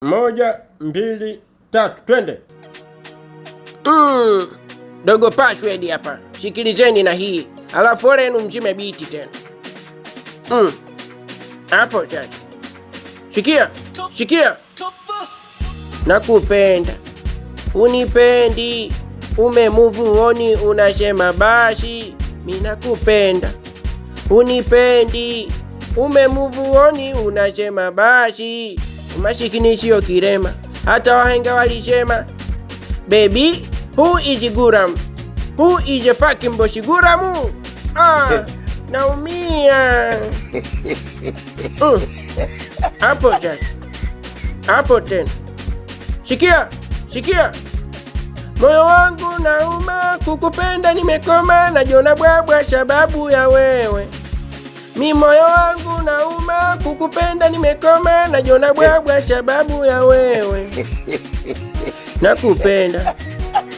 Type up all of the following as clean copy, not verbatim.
1, 2, 3, twende. Dogo password hapa. Sikilizeni na hii. Alafu wale yenu mzime biti tena. Hapo tena. Sikia. Nakupenda. Unipendi. Umemove on unasema basi. Mimi nakupenda. Unipendi. Umemove on unasema basi. Masikini sio kirema. Hata wahenga walisema, baby, who is Guram? Who is a fucking boss Guramu? Naumia. Hapo tena. Sikia. Moyo wangu nauma, kukupenda nimekoma, najiona bwabwa sababu ya wewe. Moyo wangu nauma, kukupenda nimekoma, najiona bwabwa sababu ya wewe. Nakupenda,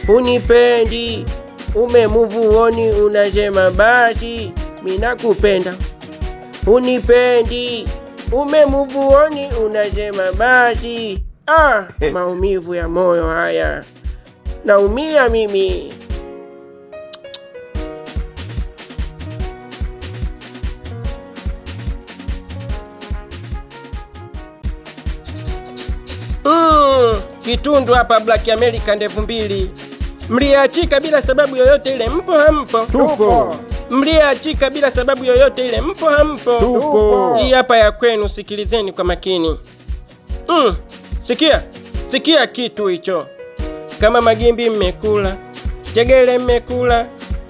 unipendi, umemove on unasema basi. Mimi nakupenda, unipendi, umemove on unasema basi. Maumivu ya moyo haya, naumia mimi. Kitundu hapa Black America ndevu mbili. Mliachika bila sababu yoyote ile, mpo hampo? Tupo. Mliachika bila sababu yoyote ile, mpo hampo? Tupo. Hii hapa ya kwenu, sikilizeni kwa makini. Sikia kitu hicho. Kama magimbi mmekula, njegele mmekula,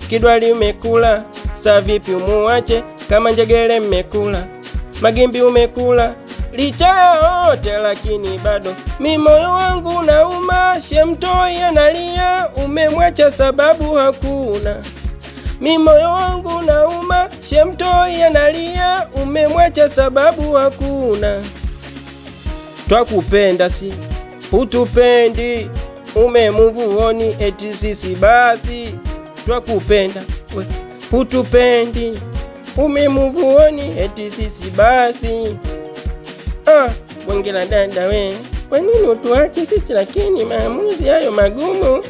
kidwali mmekula, saa vipi umuache? Kama njegele mmekula, magimbi umekula, licha yote lakini bado moyo wangu nauma, shemtoi analia, umemwacha sababu hakuna. Moyo wangu nauma, shemtoi analia, umemwacha sababu hakuna. Twakupenda si utupendi, umemove on eti sisi basi. Twakupenda utupendi, umemove on eti sisi basi. Bongela dada we, kwa nini utuache sisi lakini maamuzi hayo magumu?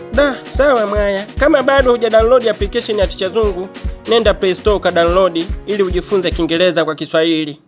Sawa mwaya, kama bado huja download application ya Ticha Zungu, nenda Play Store ka download ili ujifunze Kiingereza kwa Kiswahili.